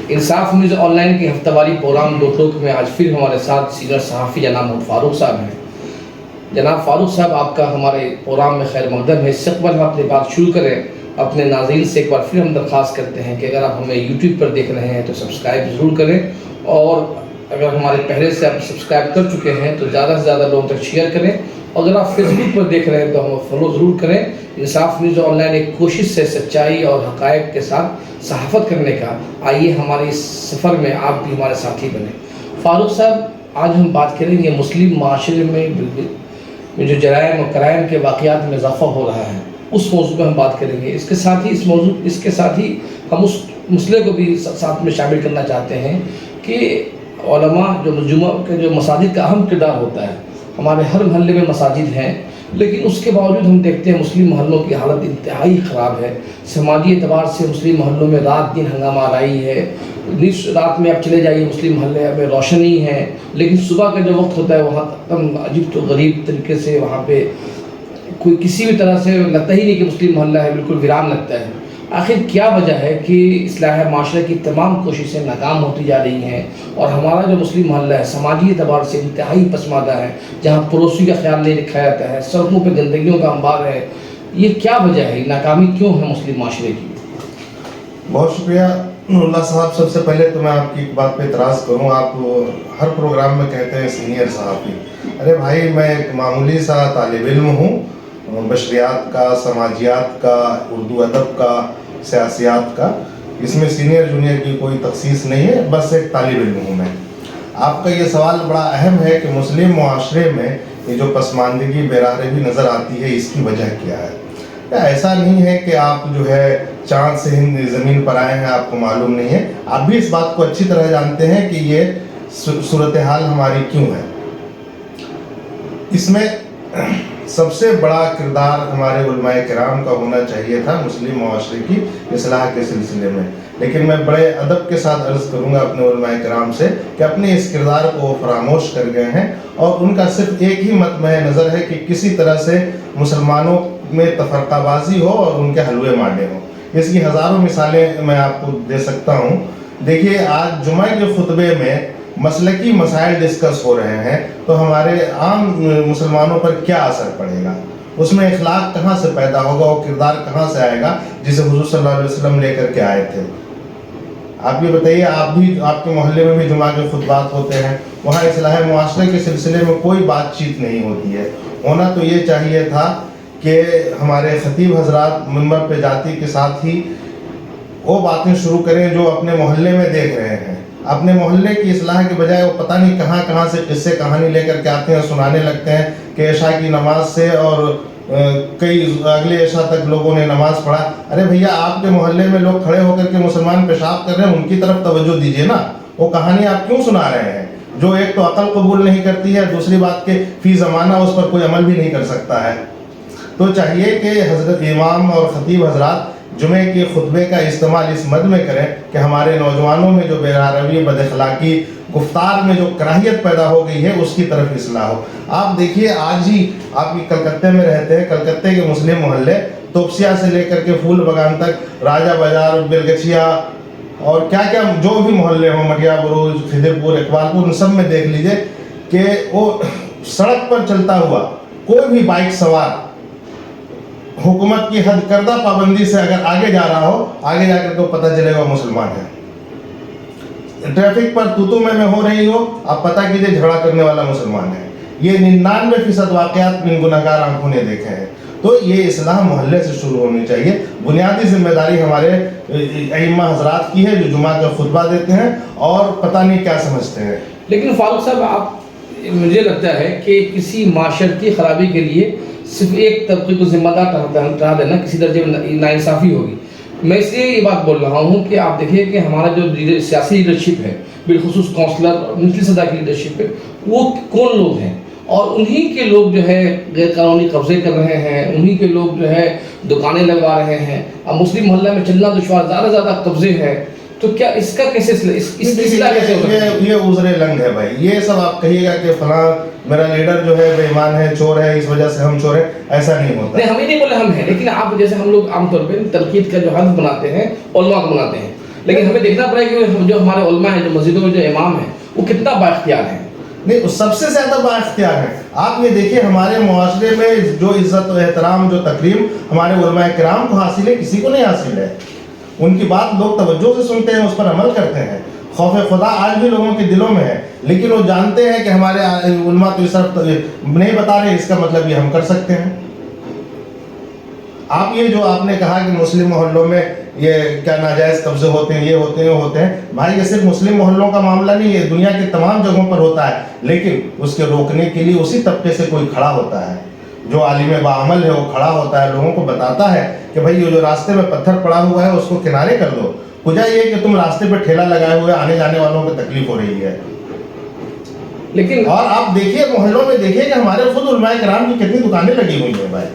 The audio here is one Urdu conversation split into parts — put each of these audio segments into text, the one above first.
انصاف نیوز آن لائن کے ہفتہ واری پروگرام دو ٹوک میں آج پھر ہمارے ساتھ سینئر صحافی جناب محمد فاروق صاحب ہیں۔ جناب فاروق صاحب، آپ کا ہمارے پروگرام میں خیر مقدم ہے۔ اس سے قبل ہم اپنی بات شروع کریں، اپنے ناظرین سے ایک بار پھر ہم درخواست کرتے ہیں کہ اگر آپ ہمیں یوٹیوب پر دیکھ رہے ہیں تو سبسکرائب ضرور کریں، اور اگر ہمارے پہلے سے آپ سبسکرائب کر چکے ہیں تو زیادہ سے زیادہ لوگوں تک شیئر کریں، اور اگر آپ فیس بک پر دیکھ رہے ہیں تو ہمیں فالو ضرور کریں۔ انصاف نیوز آن لائن ایک کوشش سے سچائی اور حقائق کے ساتھ صحافت کرنے کا، آئیے ہمارے اس سفر میں آپ بھی ہمارے ساتھی بنیں۔ فاروق صاحب، آج ہم بات کریں گے مسلم معاشرے میں جو جرائم اور کرائم کے واقعات میں اضافہ ہو رہا ہے، اس موضوع پہ ہم بات کریں گے۔ اس کے ساتھ ہی ہم اس مسئلے کو بھی ساتھ میں شامل کرنا چاہتے ہیں کہ علماء جو مساجد کا اہم کردار ہوتا ہے، ہمارے ہر محلے میں مساجد ہیں، لیکن اس کے باوجود ہم دیکھتے ہیں مسلم محلوں کی حالت انتہائی خراب ہے۔ سماجی اعتبار سے مسلم محلوں میں رات دن ہنگامہ آرائی ہے۔ رات میں آپ چلے جائیے مسلم محلے میں روشنی ہے، لیکن صبح کا جو وقت ہوتا ہے وہاں عجیب تو غریب طریقے سے وہاں پہ کوئی کسی بھی طرح سے لگتا ہی نہیں کہ مسلم محلہ ہے، بالکل ویران لگتا ہے۔ آخر کیا وجہ ہے کہ اصلاح معاشرے کی تمام کوششیں ناکام ہوتی جا رہی ہیں، اور ہمارا جو مسلم محلہ ہے سماجی اعتبار سے انتہائی پسماندہ ہے، جہاں پڑوسی کا خیال نہیں رکھا جاتا ہے، سڑکوں پہ گندگیوں کا انبار ہے؟ یہ کیا وجہ ہے؟ ناکامی کیوں ہے مسلم معاشرے کی؟ بہت شکریہ اللہ صاحب۔ سب سے پہلے تو میں آپ کی ایک بات پہ اعتراض کروں۔ آپ ہر پروگرام میں کہتے ہیں سینئر صحافی۔ ارے بھائی، میں ایک معمولی سا طالب علم ہوں، بشریات کا، سماجیات کا، اردو ادب کا، سیاسیات کا۔ اس میں سینئر جونیئر کی کوئی تخصیص نہیں ہے، بس ایک طالب علم ہوں میں۔ آپ کا یہ سوال بڑا اہم ہے کہ مسلم معاشرے میں یہ جو پسماندگی بےراہروی نظر آتی ہے، اس کی وجہ کیا ہے؟ ایسا نہیں ہے کہ آپ جو ہے چاند سے زمین پر آئے ہیں، آپ کو معلوم نہیں ہے۔ آپ بھی اس بات کو اچھی طرح جانتے ہیں کہ یہ صورتحال ہماری کیوں ہے۔ اس میں سب سے بڑا کردار ہمارے علماء کرام کا ہونا چاہیے تھا مسلم معاشرے کی اصلاح کے سلسلے میں، لیکن میں بڑے ادب کے ساتھ عرض کروں گا اپنے علماء کرام سے کہ اپنے اس کردار کو فراموش کر گئے ہیں، اور ان کا صرف ایک ہی مطمع نظر ہے کہ کسی طرح سے مسلمانوں میں تفرقہ بازی ہو اور ان کے حلوے مانڈے ہوں۔ اس کی ہزاروں مثالیں میں آپ کو دے سکتا ہوں۔ دیکھیے، آج جمعہ کے خطبے میں مسلکی مسائل ڈسکس ہو رہے ہیں، تو ہمارے عام مسلمانوں پر کیا اثر پڑے گا؟ اس میں اخلاق کہاں سے پیدا ہوگا، وہ کردار کہاں سے آئے گا جسے حضور صلی اللہ علیہ وسلم لے کر کے آئے تھے؟ آپ یہ بتائیے، آپ کے محلے میں بھی جمعہ کے خطبات ہوتے ہیں، وہاں اصلاح معاشرے کے سلسلے میں کوئی بات چیت نہیں ہوتی ہے۔ ہونا تو یہ چاہیے تھا کہ ہمارے خطیب حضرات منبر پہ جاتی کے ساتھ ہی وہ باتیں شروع کریں جو اپنے محلے میں دیکھ رہے ہیں۔ اپنے محلے کی اصلاح کے بجائے وہ پتہ نہیں کہاں سے قصے کہانی لے کر کے آتے ہیں، سنانے لگتے ہیں کہ عشاء کی نماز سے اور کئی اگلے عشاء تک لوگوں نے نماز پڑھا۔ ارے بھیا، آپ کے محلے میں لوگ کھڑے ہو کر کے مسلمان پیشاب کر رہے ہیں، ان کی طرف توجہ دیجیے نا۔ وہ کہانی آپ کیوں سنا رہے ہیں جو ایک تو عقل قبول نہیں کرتی ہے، دوسری بات کہ فی زمانہ اس پر کوئی عمل بھی نہیں کر سکتا ہے۔ تو چاہیے کہ حضرت امام اور خطیب حضرات جمعے کے خطبے کا استعمال اس مد میں کریں کہ ہمارے نوجوانوں میں جو بےراہروی، بد اخلاقی، گفتار میں جو کراہیت پیدا ہو گئی ہے، اس کی طرف اصلاح ہو۔ آپ دیکھیے، آج ہی آپ کلکتے میں رہتے ہیں، کلکتے کے مسلم محلے توپسیا سے لے کر کے پھول بگان تک، راجہ بازار، بیلگچھیا اور کیا کیا جو بھی محلے ہوں، مٹیا بروج، خضر پور، اقبال پور، ان سب میں دیکھ لیجئے کہ وہ سڑک پر چلتا ہوا کوئی بھی بائک سوار حکومت کی حد کردہ پابندی سے اگر آگے جا رہا ہو، آگے جا کر کو پتہ چلے گا مسلمان ہے۔ ٹریفک پر تو میں ہو رہی ہو، آپ پتہ کیجئے جھگڑا کرنے والا مسلمان ہے۔ یہ 99% واقعات من گنہگار آنکھوں نے دیکھے ہیں۔ تو یہ اصلاح محلے سے شروع ہونی چاہیے۔ بنیادی ذمہ داری ہمارے ائمہ حضرات کی ہے جو جمعہ کا خطبہ دیتے ہیں اور پتہ نہیں کیا سمجھتے ہیں۔ لیکن فاروق صاحب، مجھے لگتا ہے کہ کسی معاشرتی خرابی کے لیے صرف ایک طبقے کو ذمہ دار ٹھہرا دینا کسی درجے میں ناانصافی ہوگی۔ میں اس لیے یہ بات بول رہا ہوں کہ آپ دیکھیے کہ ہمارا جو سیاسی لیڈرشپ ہے، بالخصوص کونسلر اور نچلی سطح کی لیڈرشپ ہے، وہ کون لوگ ہیں؟ اور انہی کے لوگ جو ہے غیر قانونی قبضے کر رہے ہیں، انہی کے لوگ جو ہے دکانیں لگوا رہے ہیں۔ اب مسلم محلہ میں چلنا دشوار، زیادہ قبضے ہیں، تو کیا اس کا کیسے اصلاح کیسے ہو سکتا ہے؟ یہ عذر لنگ ہے بھائی۔ یہ سب آپ کہیے گا کہ فلاں میرا لیڈر جو ہے بے ایمان ہے، چور ہے، اس وجہ سے ہم چور ہیں، ایسا نہیں ہوتا۔ نہیں، ہم ہی نہیں بولے ہم ہیں، لیکن آپ جیسے ہم لوگ عام طور پہ تنقید کا جو حد بناتے ہیں علماء کو بناتے ہیں، لیکن ہمیں دیکھنا پڑے کہ جو ہمارے علماء ہیں، جو مسجدوں میں جو امام ہیں، وہ کتنا بااختیار ہیں. نہیں، وہ سب سے زیادہ بااختیار ہے. آپ یہ دیکھیے ہمارے معاشرے میں جو عزت و احترام، جو تکریم ہمارے علماء کرام کو حاصل ہے، کسی کو نہیں حاصل ہے. ان کی بات لوگ توجہ سے سنتے ہیں، اس پر عمل کرتے ہیں. خوف خدا آج بھی لوگوں کے دلوں میں ہے، لیکن وہ جانتے ہیں کہ ہمارے علماء تو اس طرف نہیں بتا رہے، اس کا مطلب یہ ہم کر سکتے ہیں. آپ یہ جو آپ نے کہا کہ مسلم محلوں میں یہ کیا ناجائز قبضے ہوتے ہیں، یہ ہوتے ہیں، وہ ہوتے ہیں، بھائی یہ صرف مسلم محلوں کا معاملہ نہیں ہے، دنیا کے تمام جگہوں پر ہوتا ہے. لیکن اس کے روکنے کے لیے اسی طبقے سے کوئی کھڑا ہوتا ہے، جو عالم باعمل ہے، وہ کھڑا ہوتا ہے، لوگوں کو بتاتا ہے کہ بھائی یہ جو راستے میں پتھر پڑا ہوا ہے اس کو کنارے کر دو. وجہ یہ کہ تم راستے پہ ٹھیلا لگائے ہوئے آنے جانے والوں کو تکلیف ہو رہی ہے. لیکن اور آپ دیکھیے محلوں میں دیکھیے کہ ہمارے خود علماء کرام کی کتنی دکانیں لگی ہوئی ہیں. بھائی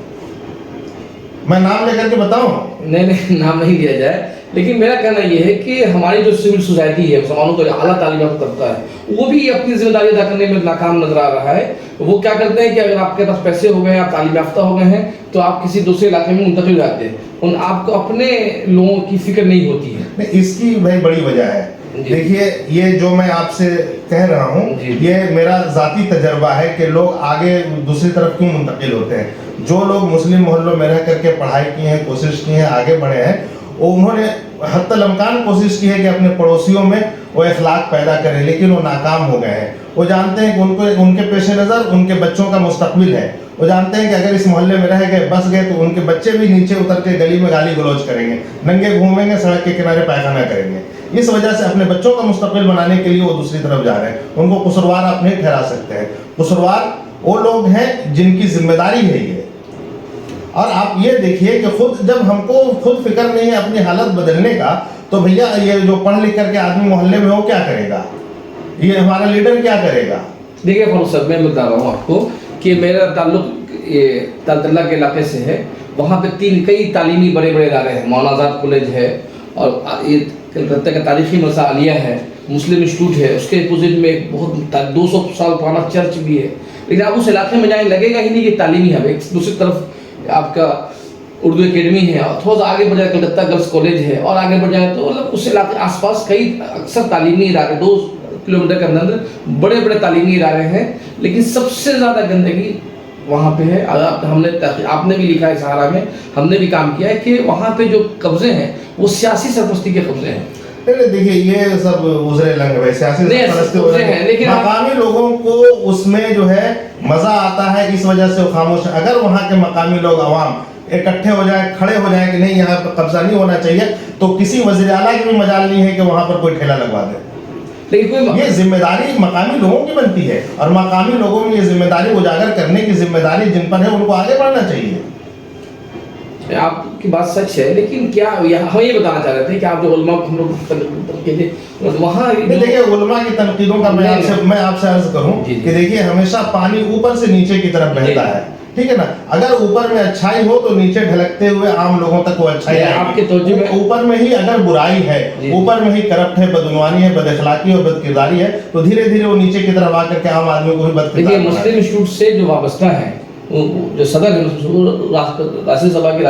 میں نام لے کر کے بتاؤں؟ نہیں نام نہیں لیا جائے، لیکن میرا کہنا یہ ہے کہ ہماری جو سول سوسائٹی ہے، مسلمانوں کو اعلیٰ تعلیم یافتہ کرتا ہے، وہ بھی اپنی ذمہ داری ادا کرنے میں ناکام نظر آ رہا ہے. وہ کیا کرتے ہیں کہ اگر آپ کے پاس پیسے ہو گئے ہیں، آپ تعلیم یافتہ ہو گئے ہیں، تو آپ کسی دوسرے علاقے میں منتقل ہو جاتے ہیں، ان آپ کو اپنے لوگوں کی فکر نہیں ہوتی ہے. اس کی بھائی بڑی وجہ ہے. دیکھیے یہ جو میں آپ سے کہہ رہا ہوں، یہ میرا ذاتی تجربہ ہے کہ لوگ آگے دوسری طرف کیوں منتقل ہوتے ہیں. جو لوگ مسلم محلوں میں رہ کر کے پڑھائی کی ہیں، کوشش کی ہیں، آگے بڑھے ہیں، انہوں نے حتی الامکان کوشش کی ہے کہ اپنے پڑوسیوں میں وہ اخلاق پیدا کریں، لیکن وہ ناکام ہو گئے ہیں. وہ جانتے ہیں کہ ان کے پیش نظر ان کے بچوں کا مستقبل ہے. وہ جانتے ہیں کہ اگر اس محلے میں رہ گئے، بس گئے، تو ان کے بچے بھی نیچے اتر کے گلی میں گالی گلوچ کریں گے، ننگے گھومیں گے، سڑک کے کنارے پائخانہ کریں گے. اس وجہ سے اپنے بچوں کا مستقبل بنانے کے لیے وہ دوسری طرف جا رہے ہیں. ان کو قصوروار آپ نہیں ٹھہرا سکتے ہیں. قصوروار وہ لوگ ہیں جن کی ذمہ داری ہے یہ. اور آپ یہ دیکھیے کہ جب ہم کو خود فکر نہیں ہے اپنی حالت بدلنے کا، تو بھیا یہ جو پڑھ لکھ کر کے آدمی محلے میں ہو کیا کرے گا؟ یہ ہمارا لیڈر کیا کرے گا؟ دیکھیے فاروق صاحب، میں بتا رہا ہوں آپ کو کہ میرا تعلق یہ تلتلہ کے علاقے سے ہے. وہاں پہ کئی تعلیمی بڑے بڑے ادارے ہیں. مولانا آزاد کالج ہے، اور یہ کلکتہ کا تاریخی مدرسہ عالیہ ہے، مسلم انسٹیٹیوٹ ہے، اس کے اپوزٹ میں ایک بہت 200 سال پرانا چرچ بھی ہے. لیکن آپ اس علاقے میں جائیں، لگے گا ہی نہیں کہ تعلیمی ہے. ایک دوسری طرف آپ کا اردو اکیڈمی ہے، اور تھوڑا سا آگے بڑھ جائے کلکتہ گرلس کالج ہے، اور آگے بڑھ جائے تو مطلب اس علاقے آس پاس کئی اکثر تعلیمی ادارے 2 کلومیٹر کے اندر بڑے بڑے تعلیمی ادارے ہیں. لیکن سب سے زیادہ گندگی وہاں پہ ہے. آپ نے بھی لکھا ہے سہارا میں، ہم نے بھی کام کیا ہے کہ وہاں پہ جو قبضے ہیں وہ سیاسی سرپرستی کے قبضے ہیں. دیکھیے یہ سب عذر لنگ ہے، سیاسی سرپرستی ہے، لیکن مقامی لوگوں کو اس میں جو ہے مزہ آتا ہے، اس وجہ سے خاموش. اگر وہاں کے مقامی لوگ عوام اکٹھے ہو جائیں، کھڑے ہو جائیں کہ نہیں یہاں پر قبضہ نہیں ہونا چاہیے، تو کسی وزیر اعلیٰ کی بھی مجال نہیں ہے کہ وہاں پر کوئی ٹھیلا لگوا دے. یہ ذمہ داری مقامی لوگوں کی بنتی ہے، اور مقامی لوگوں میں یہ ذمہ داری اجاگر کرنے کی ذمہ داری جن پر ہے ان کو آگے بڑھنا چاہیے. آپ کی بات سچ ہے، لیکن کیا ہم یہ بتانا چاہ رہے تھے کہ آپ جو علماء ہم لوگ وہاں دیکھیے علماء کی تنقیدوں کا میں آپ سے عرض کروں کہ دیکھیے ہمیشہ پانی اوپر سے نیچے کی طرف بہتا ہے، ٹھیک ہے نا. اگر اوپر میں اچھائی ہو تو نیچے ڈھلکتے ہوئے عام لوگوں تک وہ اچھائی ہے. آپ کے توجہ میں اوپر میں ہی اگر برائی ہے، اوپر میں ہی کرپٹ ہے، بدعنوانی ہے، بد اخلاقی اور بد کرداری ہے، تو دھیرے دھیرے وہ نیچے کی طرف آ کر کے عام آدمی کو بھی بد کردار. دیکھیے مسلم انسٹیٹیوٹ سے جو وابستہ ہیں، جو صدر ہیں راجیہ سبھا کے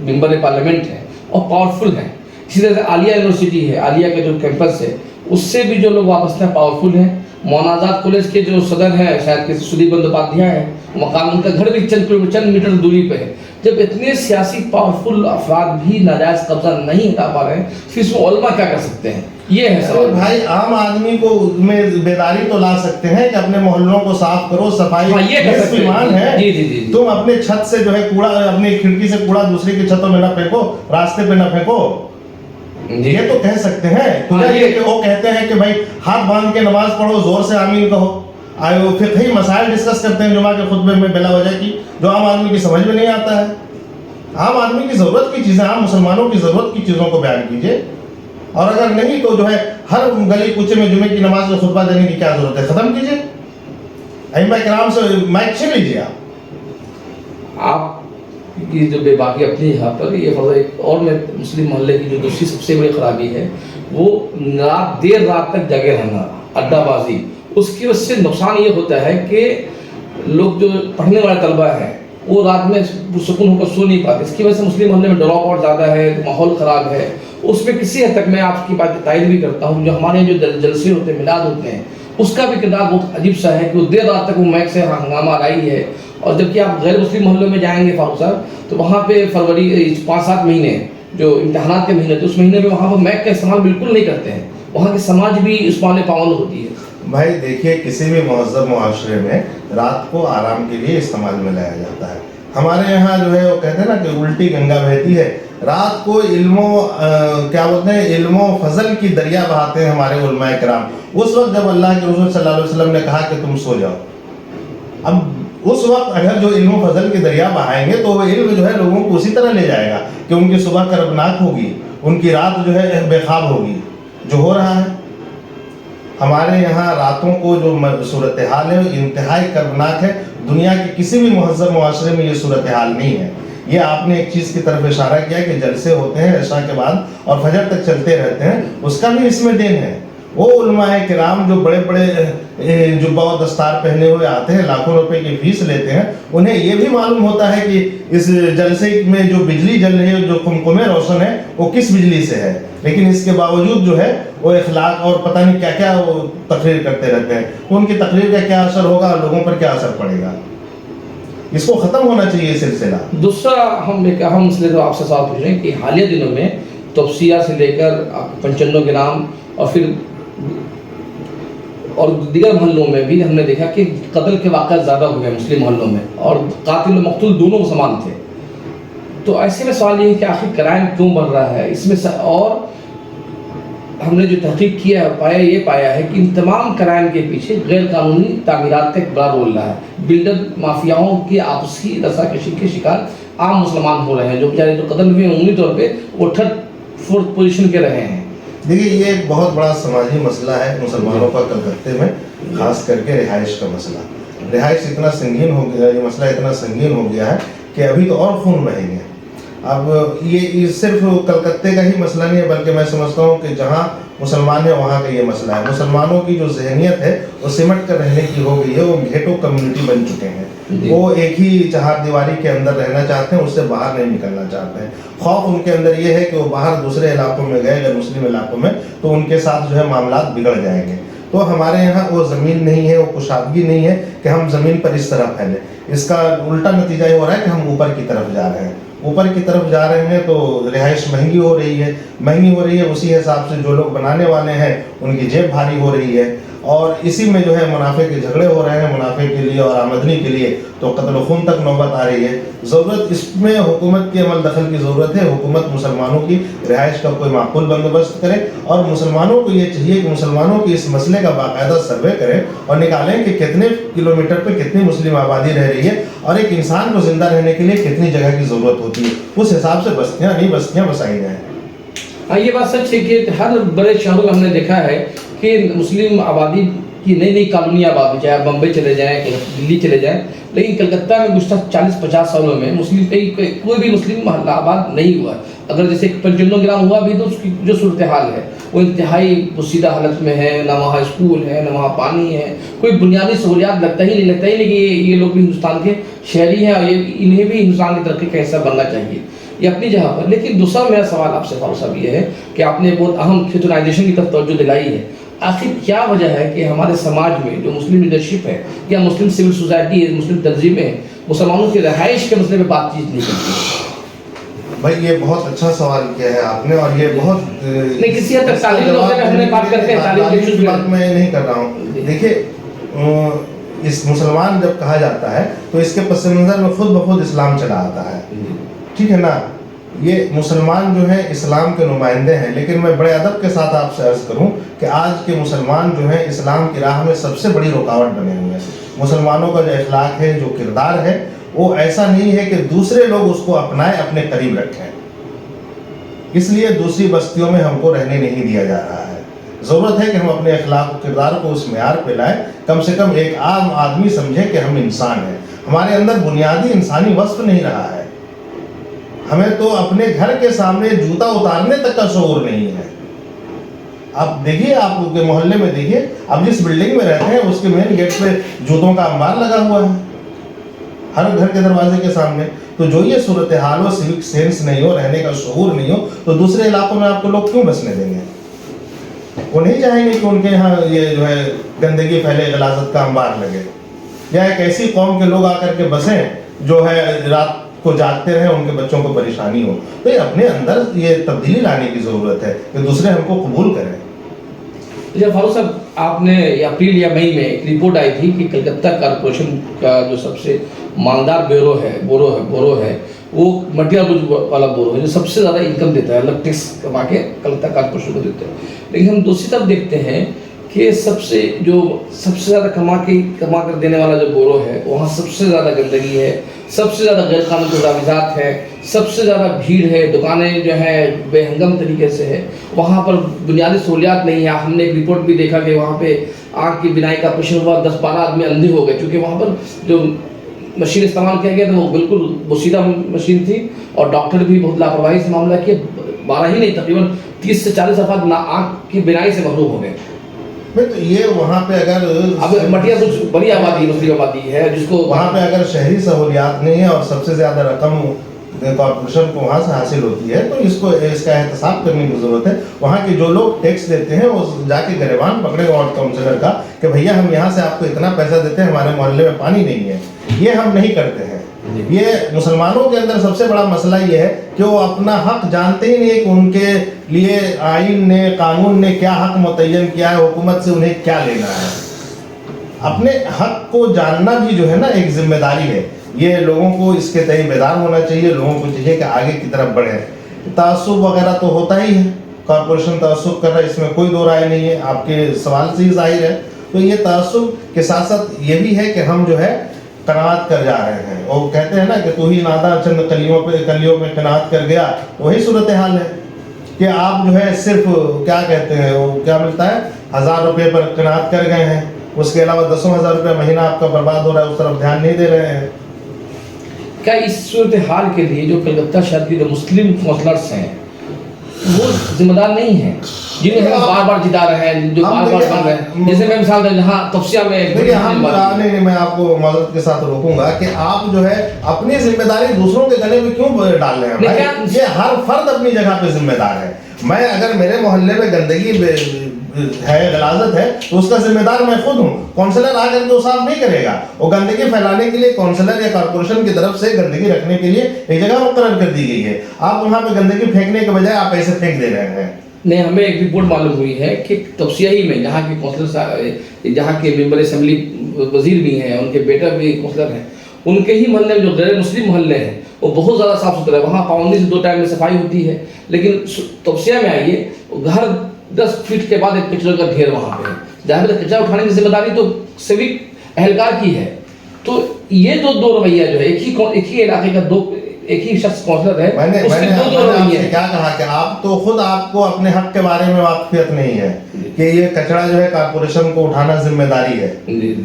ممبر پارلیمنٹ ہیں اور پاورفل ہیں. اسی طرح سے عالیہ یونیورسٹی ہے، عالیہ کا جو کیمپس ہے اس سے بھی جو لوگ وابستہ ہیں پاورفل ہیں. مولانا آزاد کالج کے جو صدر ہیں شاید کہ سدیپ بندوپادھیائے ہیں، مقام ان کا گھر بھی چند میٹر دوری پہ ہے. جب اتنے سیاسی پاورفل افراد بھی ناجائز قبضہ نہیں ہٹا پا رہے ہیں، پھر اس میں علماء کیا کر سکتے ہیں؟ یہ ہے سوال. بھائی عام آدمی کو میں بیداری تو لا سکتے ہیں کہ اپنے محلوں کو صاف کرو، صفائی نصف ایمان ہے. تم اپنے چھت سے جو ہے کوڑا، اپنی کھڑکی سے کوڑا دوسرے کی چھتوں میں نہ پھینکو، راستے پہ نہ پھینکو. یہ تو کہہ سکتے ہیں. کہ وہ کہتے ہیں کہ بھائی ہاتھ باندھ کے نماز پڑھو، زور سے آمین کہو. فقہی مسائل ڈسکس کرتے ہیں جمعہ کے خطبے میں بلا وجہ کی، جو عام آدمی کی سمجھ میں نہیں آتا ہے. عام آدمی کی ضرورت کی چیزیں، عام مسلمانوں کی ضرورت کی چیزوں کو بیان کیجیے. اور اگر نہیں تو جو ہے ہر گلی کوچے میں جمعے کی نماز میں خطبہ دینے کی کیا ضرورت ہے؟ ختم کیجیے. ائمہ کرام سے مائک چھین لیجیے. آپ کی جو بے باکی اپنی یہاں پر یہ ایک اور میں مسلم محلے کی جو دوسری سب سے بڑی خرابی ہے وہ دیر رات تک جگے رہنا، اڈا بازی. اس کی وجہ سے نقصان یہ ہوتا ہے کہ لوگ جو پڑھنے والے طلبہ ہیں وہ رات میں پرسکون ہو کر سو نہیں پاتے. اس کی وجہ سے مسلم محلے میں ڈراپ آؤٹ زیادہ ہے، ماحول خراب ہے. اس میں کسی حد تک میں آپ کی بات تائید بھی کرتا ہوں. جو ہمارے جو جلسے ہوتے ہیں، میلاد ہوتے ہیں، اس کا بھی کردار بہت عجیب سا ہے کہ وہ دیر رات تک وہ میک سے ہنگامہ آرائی ہے. اور جبکہ آپ غیر مسلم محلوں میں جائیں گے فاروق صاحب، تو وہاں پہ فروری 5-7 مہینے جو امتحانات کے مہینے تھے، اس مہینے میں وہاں پر میک کا استعمال بالکل نہیں کرتے ہیں. وہاں کی سماج بھی اس معنی پابند ہوتی ہے. بھائی دیکھیے، کسی بھی مہذب معاشرے میں رات کو آرام کے لیے استعمال میں لایا جاتا ہے. ہمارے یہاں جو ہے وہ کہتے ہیں نا کہ الٹی گنگا بہتی ہے. رات کو علم و کیا بولتے ہیں، علم و فضل کی دریا بہاتے ہیں ہمارے علماء کرام. اس وقت جب اللہ کے رسول صلی اللہ علیہ وسلم نے کہا کہ تم سو جاؤ، اب اس وقت اگر جو علم و فضل کی دریا بہائیں گے تو وہ علم جو ہے لوگوں کو اسی طرح لے جائے گا کہ ان کی صبح کربناک ہوگی، ان کی رات جو ہے بے خواب ہوگی. جو ہو رہا ہے ہمارے یہاں راتوں کو جو صورتحال ہے وہ انتہائی کربناک ہے. دنیا کے کسی بھی مہذب معاشرے میں یہ صورتحال نہیں ہے. یہ آپ نے ایک چیز کی طرف اشارہ کیا کہ جلسے ہوتے ہیں عشاء کے بعد اور فجر تک چلتے رہتے ہیں، اس کا بھی اس میں دین ہے. وہ علماء کرام جو بڑے بڑے جبہ و دستار پہنے ہوئے آتے ہیں، لاکھوں روپے کی فیس لیتے ہیں، انہیں یہ بھی معلوم ہوتا ہے کہ اس جلسے میں جو بجلی جل رہی ہے، جو قمقمے روشن ہے، وہ کس بجلی سے ہے. لیکن اس کے باوجود جو ہے وہ اخلاق اور پتہ نہیں کیا کیا وہ تقریر کرتے رہتے ہیں. ان کی تقریر کا کیا اثر ہوگا، لوگوں پر کیا اثر پڑے گا؟ اس کو ختم ہونا چاہیے سلسلہ. دوسرا ہم ایک اہم مسئلے تو آپ سے سوال پوچھ رہے ہیں کہ حالیہ دنوں میں توسیہ سے لے کر 95 گرام اور دیگر محلوں میں بھی ہم نے دیکھا کہ قتل کے واقعات زیادہ ہوئے ہیں مسلم محلوں میں، اور قاتل و مقتول دونوں مسلمان تھے. تو ایسے میں سوال یہ ہے کہ آخر کرائم کیوں بڑھ رہا ہے اس میں اور ہم نے جو تحقیق کیا ہے یہ پایا ہے کہ ان تمام کرائم کے پیچھے غیر قانونی تعمیرات کا ایک بڑا رول رہا ہے. بلڈر مافیاؤں کی آپسی رسا کشی کے شکار عام مسلمان ہو رہے ہیں. جو بیچارے جو قتل ہوئے ہیں عمومی طور پہ وہ 3rd-4th پوزیشن کے رہے ہیں. دیکھیے، یہ ایک بہت بڑا سماجی مسئلہ ہے مسلمانوں کا کلکتے میں، خاص کر کے رہائش کا مسئلہ. رہائش اتنا سنگین ہو گیا، یہ مسئلہ اتنا سنگین ہو گیا ہے کہ ابھی تو اور خون بہے گے. اب یہ صرف کلکتے کا ہی مسئلہ نہیں ہے، بلکہ میں سمجھتا ہوں کہ جہاں مسلمان ہیں وہاں کا یہ مسئلہ ہے. مسلمانوں کی جو ذہنیت ہے وہ سمٹ کر رہنے کی ہو گئی ہے. وہ گھیٹو کمیونٹی بن چکے ہیں. وہ ایک ہی چہار دیواری کے اندر رہنا چاہتے ہیں، اس سے باہر نہیں نکلنا چاہتے ہیں. خوف ان کے اندر یہ ہے کہ وہ باہر دوسرے علاقوں میں گئے، اگر مسلم علاقوں میں، تو ان کے ساتھ جو ہے معاملات بگڑ جائیں گے. تو ہمارے یہاں وہ زمین نہیں ہے، وہ کشادگی نہیں ہے کہ ہم زمین پر اس طرح پھیلیں. اس کا الٹا نتیجہ یہ ہو رہا ہے کہ ہم اوپر کی طرف جا رہے ہیں. اوپر کی طرف جا رہے ہیں تو رہائش مہنگی ہو رہی ہے. اسی حساب سے جو لوگ بنانے والے ہیں ان کی جیب بھاری ہو رہی ہے، اور اسی میں جو ہے منافع کے جھگڑے ہو رہے ہیں، منافع کے لیے اور آمدنی کے لیے تو قتل و خون تک نوبت آ رہی ہے. ضرورت اس میں حکومت کے عمل دخل کی ضرورت ہے. حکومت مسلمانوں کی رہائش کا کوئی معقول بندوبست کرے، اور مسلمانوں کو یہ چاہیے کہ مسلمانوں کی اس مسئلے کا باقاعدہ سروے کریں اور نکالیں کہ کتنے کلومیٹر پہ کتنی مسلم آبادی رہ رہی ہے، اور ایک انسان کو زندہ رہنے کے لیے کتنی جگہ کی ضرورت ہوتی ہے. اس حساب سے بستیاں بسائی جائیں. ہاں، یہ بات سچ ہے کہ ہر بڑے شہروں میں ہم نے دیکھا ہے کہ مسلم آبادی کی نئی کالونیاں آباد، چاہے آپ بمبئی چلے جائیں، دلی چلے جائیں، لیکن کلکتہ میں گزشتہ 40-50 سالوں میں مسلم کوئی بھی مسلم محلہ آباد نہیں ہوا. اگر جیسے 95 گرام ہوا بھی تو اس کی جو صورتحال ہے وہ انتہائی پوشیدہ حالت میں ہے. نہ وہاں اسکول ہے، نہ وہاں پانی ہے، کوئی بنیادی سہولیات لگتا ہی نہیں کہ یہ لوگ بھی ہندوستان کے شہری ہیں اور انہیں بھی ہندوستان کی ترقی کا حصہ بننا چاہیے. یہ اپنی جگہ پر. لیکن دوسرا میرا سوال آپ سے فاروق صاحب یہ ہے کہ آپ نے بہت اہم کھیتونائزیشن کی طرف توجہ دلائی ہے. آخر کیا وجہ ہے کہ ہمارے سماج میں جو مسلم لیڈرشپ ہے یا مسلم سول سوسائٹی ہے، مسلم تنظیمیں ہیں، مسلمانوں کی رہائش کے مسئلے پہ بات چیت نہیں کرتی؟ بھائی یہ بہت اچھا سوال کیا ہے آپ نے، اور یہ بہت نہیں، کسی حد تک تعلیم ہم نے بات کرتے ہیں، تعلیم کی بات میں نہیں کر رہا ہوں. دیکھیے، اس مسلمان جب کہا جاتا ہے تو اس کے پس منظر میں خود بخود اسلام چلا آتا ہے. ٹھیک ہے نا؟ یہ مسلمان جو ہیں اسلام کے نمائندے ہیں، لیکن میں بڑے ادب کے ساتھ آپ سے عرض کروں کہ آج کے مسلمان جو ہیں اسلام کی راہ میں سب سے بڑی رکاوٹ بنے ہوئے ہیں. مسلمانوں کا جو اخلاق ہے، جو کردار ہے، وہ ایسا نہیں ہے کہ دوسرے لوگ اس کو اپنائیں، اپنے قریب رکھیں. اس لیے دوسری بستیوں میں ہم کو رہنے نہیں دیا جا رہا ہے. ضرورت ہے کہ ہم اپنے اخلاق و کردار کو اس معیار پہ لائیں، کم سے کم ایک عام آدمی سمجھے کہ ہم انسان ہیں. ہمارے اندر بنیادی انسانی وصف نہیں رہا ہے. ہمیں تو اپنے گھر کے سامنے جوتا اتارنے تک کا شعور نہیں ہے. آپ دیکھیے، آپ کے محلے میں دیکھیے، آپ جس بلڈنگ میں رہتے ہیں اس کے مین گیٹ پہ جوتوں کا انبار لگا ہوا ہے. ہر گھر کے دروازے کے سامنے. تو جو یہ صورتحال ہو, سیوک سینس نہیں ہو, رہنے کا شعور نہیں ہو, تو دوسرے علاقوں میں آپ کو لوگ کیوں بسنے دیں گے؟ وہ نہیں چاہیں گے کہ ان کے یہاں یہ جو ہے گندگی پھیلے, غلاظت کا انبار لگے. یا ایک ایسی قوم کے لوگ آ کر کے بسیں جو ہے رات کو جاگتے رہیں, ان کے بچوں کو پریشانی ہو. تو یہ اپنے اندر یہ تبدیلی لانے کی ضرورت ہے کہ دوسرے ہم کو قبول کریں. فاروق صاحب, آپ نے اپریل یا مئی میں ایک رپورٹ آئی تھی کہ کلکتہ کارپوریشن کا جو سب سے مالدار بورو ہے وہ مٹیا برج والا بورو ہے, جو سب سے زیادہ انکم دیتا ہے, الگ ٹیکس کما کے کلکتہ کارپوریشن کو دیتے ہیں. لیکن ہم دوسری طرف دیکھتے ہیں کہ سب سے زیادہ کما کر دینے والا جو بورو ہے, وہاں سب سے زیادہ گندگی ہے, سب سے زیادہ غیر قانونی تجاوزات ہے, سب سے زیادہ بھیڑ ہے, دکانیں جو ہیں بے ہنگم طریقے سے ہے, وہاں پر بنیادی سہولیات نہیں ہے. ہم نے ایک رپورٹ بھی دیکھا کہ وہاں پہ آنکھ کی بینائی کا آپریشن ہوا, 10-12 آدمی اندھے ہو گئے, کیونکہ وہاں پر جو مشین استعمال کیا گیا تھا وہ بالکل بوسیدہ مشین تھی, اور ڈاکٹر بھی بہت لاپرواہی سے معاملہ کیا. 12 ہی نہیں, تقریباً 30 سے 40 افراد آنکھ کی بینائی سے محروم ہو گئے. تو یہ وہاں پہ اگر اب مٹیا کچھ بڑی آبادی, مسلم آبادی ہے, جس کو وہاں پہ اگر شہری سہولیات نہیں ہے اور سب سے زیادہ رقم کارپوریشن کو وہاں سے حاصل ہوتی ہے, تو اس کا احتساب کرنے کی ضرورت ہے. وہاں کے جو لوگ ٹیکس دیتے ہیں وہ جا کے گریبان پکڑے وارڈ کاؤنسلر کا کہ بھیا ہم یہاں سے آپ کو اتنا پیسہ دیتے ہیں, ہمارے محلے میں پانی نہیں ہے. یہ ہم نہیں کرتے ہیں. یہ مسلمانوں کے اندر سب سے بڑا مسئلہ یہ ہے کہ وہ اپنا حق جانتے ہی نہیں کہ ان کے لیے آئین نے, قانون نے کیا حق متعین کیا ہے, حکومت سے انہیں کیا لینا ہے. اپنے حق کو جاننا بھی جو ہے نا ایک ذمہ داری ہے. یہ لوگوں کو اس کے تئیں بیدار ہونا چاہیے. لوگوں کو چاہیے کہ آگے کی طرف بڑھیں. تعصب وغیرہ تو ہوتا ہی ہے, کارپوریشن تعصب کر رہا ہے, اس میں کوئی دو رائے نہیں ہے, آپ کے سوال سے ہی ظاہر ہے. تو یہ تعصب کے ساتھ ساتھ یہ بھی ہے کہ ہم جو ہے قناعت کر جا رہے ہیں. وہ کہتے ہیں نا کہ تو ہی نادا چند کلیوں میں قناعت کر گیا. وہی صورتحال ہے کہ آپ جو ہے صرف کیا کہتے ہیں, وہ کیا ملتا ہے, 1000 روپے پر قناعت کر گئے ہیں. اس کے علاوہ 10,000 روپے مہینہ آپ کا برباد ہو رہا ہے, اس طرف دھیان نہیں دے رہے ہیں. کیا اس صورتحال کے لیے جو کلکتہ شہر کے جو مسلم کونسلرس ہیں وہ ذمہ دار نہیں ہیں, جنہیں ہم بار بار جتا رہے ہیں, جو بار بار بن رہے ہیں؟ جیسے میں مثال دوں, جہاں تفسیہ میں میں آپ کو معذرت کے ساتھ روکوں گا کہ آپ جو ہے اپنی ذمہ داری دوسروں کے گلے میں کیوں ڈال رہے ہیں؟ یہ ہر فرد اپنی جگہ پہ ذمہ دار ہے. میں اگر میرے محلے میں گندگی ہے, غلاظت ہے, تو اس کا ذمہ دار میں خود ہوں. کونسلر آ کر کے وہ صاف نہیں کرے گا. وہ گندگی پھیلانے کے لیے کونسلر یا کارپوریشن کی طرف سے گندگی رکھنے کے لیے ایک جگہ مقرر کر دی گئی ہے. آپ وہاں پہ گندگی پھینکنے کے بجائے آپ ایسے پھینک دے رہے ہیں. نہیں, ہمیں ایک رپورٹ معلوم ہوئی ہے کہ توسیہ ہی میں جہاں کے کونسلر, جہاں کے ممبر اسمبلی وزیر بھی ہیں, ان کے بیٹا بھی کونسلر ہیں, ان کے ہی محلے میں جو غیر مسلم محلے ہیں وہ بہت زیادہ صاف ستھرا ہے. وہاں پابندی سے 2 ٹائم میں صفائی ہوتی ہے, لیکن توسیہ میں آئیے, گھر 10 فٹ کے بعد ایک کچرے کا ڈھیر وہاں پہ ہے. جہاں پہ کچرا اٹھانے کی ذمہ داری تو سیوک اہلکار کی ہے. تو یہ دو رویہ جو ہے, ایک ہی علاقے کا ایک ہی شخص کونسلر ہے, اس کے دو رویے ہیں. کیا کہا کہ آپ تو خود آپ کو اپنے حق کے بارے میں واقفیت نہیں ہے کہ یہ کچرا جو ہے کارپوریشن کو اٹھانا ذمہ داری ہے.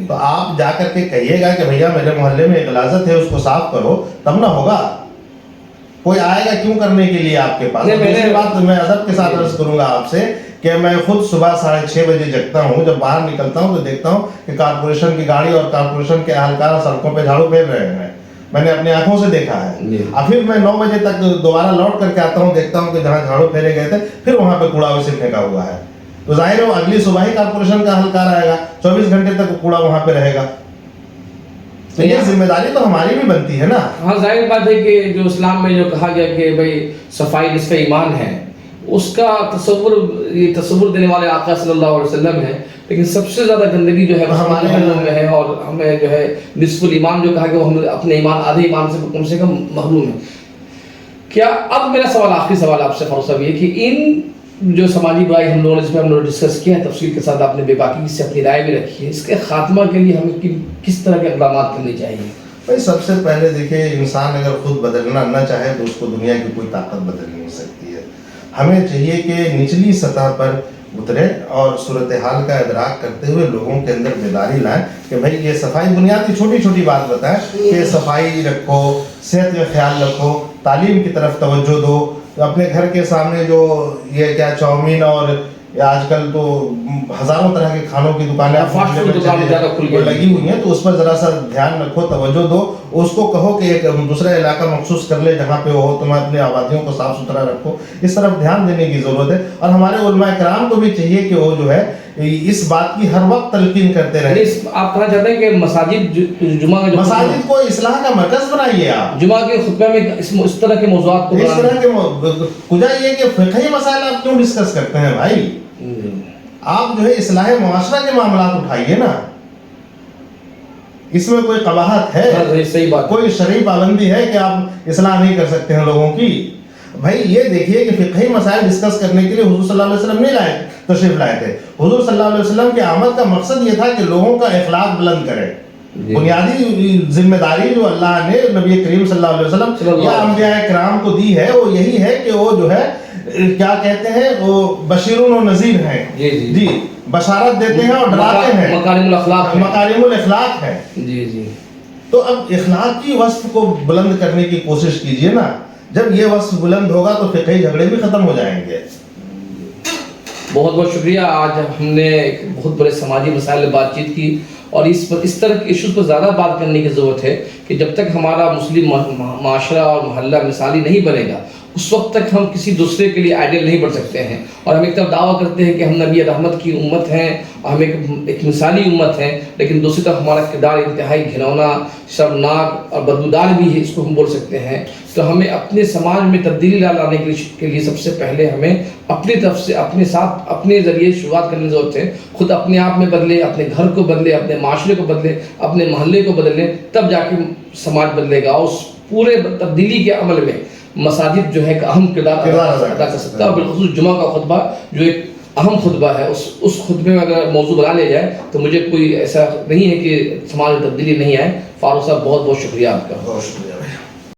تو آپ جا کر کے کہیے گا کہ بھیا میرے محلے میں غلاظت ہے, اس کو صاف کرو, تب نہ ہوگا. کوئی آئے گا کیوں کرنے کے لیے آپ کے پاس؟ دوسری بات میں ادب کے ساتھ عرض کروں گا آپ سے کہ میں خود صبح 6:30 بجے جگتا ہوں. جب باہر نکلتا ہوں تو دیکھتا ہوں کہ کارپوریشن کی گاڑی اور کارپوریشن کے اہلکار سڑکوں پہ جھاڑو پھیر رہے ہیں. میں نے اپنی آنکھوں سے دیکھا ہے. اور پھر میں 9 بجے تک دوبارہ لوٹ کر کے آتا ہوں, دیکھتا ہوں کہ جہاں جھاڑو پھیرے گئے تھے پھر وہاں پہ کوڑا ویسے پھینکا ہوا ہے. تو ظاہر ہے اگلی صبح ہی کارپوریشن کا اہلکار آئے گا, 24 گھنٹے تک کوڑا وہاں پہ رہے گا. تو یہ ذمہ داری تو ہماری بھی بنتی ہے نا. ہاں, ظاہر بات ہے کہ جو اسلام میں جو کہا گیا کہ بھائی صفائی نصف ایمان ہے, اس کا تصور دینے والے آقا صلی اللہ علیہ وسلم ہے. لیکن سب سے زیادہ گندگی جو ہے ہمارے محلوں میں ہے, اور ہمیں جو ہے نصف الایمان جو کہا کہ وہ ہم اپنے ایمان, آدھے ایمان سے کم محروم ہیں. کیا اب میرا سوال, آخری سوال آپ سے فاروق صاحب, یہ کہ ان جو سماجی برائی ہم لوگوں نے, جس پہ ہم لوگوں نے ڈسکس کیا ہے تفصیل کے ساتھ, آپ نے بے باکی سے اپنی رائے بھی رکھی ہے, اس کے خاتمہ کے لیے ہمیں کس طرح کے اقدامات کرنے چاہیے؟ بھائی سب سے پہلے دیکھیں, انسان اگر خود بدلنا نہ چاہے تو اس کو دنیا کی کوئی طاقت بدل نہیں سکتی ہے. ہمیں چاہیے کہ نچلی سطح پر اترے اور صورتحال کا ادراک کرتے ہوئے لوگوں کے اندر بیداری لائیں کہ بھائی یہ صفائی, بنیادی چھوٹی چھوٹی بات بتائیں کہ صفائی رکھو, صحت کا خیال رکھو, تعلیم کی طرف توجہ دو. اپنے گھر کے سامنے جو یہ کیا چاؤمین اور آج کل تو ہزاروں طرح کے کھانوں کی دکانیں فاسٹ فوڈ دکانیں زیادہ کھل گئی لگی ہوئی ہیں، تو اس پر ذرا سا دھیان رکھو، توجہ دو، اس کو کہو کہ ایک دوسرا علاقہ مخصوص کر لے جہاں پہ ہو، تم اپنی آبادیوں کو صاف ستھرا رکھو، اس طرف دھیان دینے کی ضرورت ہے. اور ہمارے علماء کرام کو بھی چاہیے کہ وہ جو ہے اس بات کی ہر وقت تلقین کرتے رہیں. آپ کہنا چاہتے ہیں کہ مساجد جمعہ کا مساجد کو اصلاح کا مرکز بنائیے آپ، جمعہ کے خطبہ میں اس طرح کے موضوعات کو اس طرح کے کجا یہ کہ فقہی مسائل آپ کیوں ڈسکس کرتے ہیں بھائی؟ آپ جو ہے اصلاح معاشرہ کے معاملات اٹھائیے نا، اس میں کوئی قباحت ہے؟ صحیح بات، کوئی کوئی شرعی پابندی ہے کہ آپ اصلاح نہیں کر سکتے ہیں لوگوں کی؟ بھائی یہ دیکھیے کہ فقہی مسائل ڈسکس کرنے کے لیے حضور صلی اللہ علیہ وسلم نہیں تشریف لائے تھے. حضور صلی اللہ علیہ وسلم کی آمد کا مقصد یہ تھا کہ لوگوں کا اخلاق بلند کرے. بنیادی ذمہ داری جو اللہ نے نبی کریم صلی اللہ علیہ وسلم یا انبیاء کرام کو دی ہے وہ یہی ہے کہ وہ جو ہے کیا کہتے ہیں، وہ بشیرون و نذیر ہیں. جی بشارت دیتے ہیں اور ڈراتے ہیں، مکارم الاخلاق ہے. جی تو اب اخلاقی وصف کو بلند کرنے کی کوشش کیجئے نا. جب یہ وصف بلند ہوگا تو فقہی جھگڑے بھی ختم ہو جائیں گے. بہت بہت شکریہ. آج ہم نے ایک بہت بڑے سماجی مسائل پر بات چیت کی، اور اس طرح کے ایشوز پر زیادہ بات کرنے کی ضرورت ہے کہ جب تک ہمارا مسلم معاشرہ اور محلہ مثالی نہیں بنے گا اس وقت تک ہم کسی دوسرے کے لیے آئیڈیل نہیں بن سکتے ہیں. اور ہم ایک طرف دعویٰ کرتے ہیں کہ ہم نبی رحمت کی امت ہیں اور ہم ایک مثالی امت ہیں، لیکن دوسری طرف ہمارا کردار انتہائی گھنونا، شرمناک اور بدبودار بھی ہے، اس کو ہم بول سکتے ہیں. تو ہمیں اپنے سماج میں تبدیلی لانے کے لیے سب سے پہلے ہمیں اپنی طرف سے اپنے ساتھ اپنے ذریعے شروعات کرنے کی ضرورت ہے. خود اپنے آپ میں بدلے، اپنے گھر کو بدلے، اپنے معاشرے کو بدلے، اپنے محلے کو بدلے، تب جا کے سماج بدلے گا. اور اس پورے تبدیلی کے عمل میں مساجد جو ہے ایک اہم کردار ادا کر سکتا ہے. اور بالخصوص جمعہ کا خطبہ جو ایک اہم خطبہ ہے، اس خطبے میں اگر موضوع بنا لیا جائے تو مجھے کوئی ایسا نہیں ہے کہ سماج میں تبدیلی نہیں آئے. فاروق صاحب بہت بہت شکریہ آپ کا. بہت شکریہ.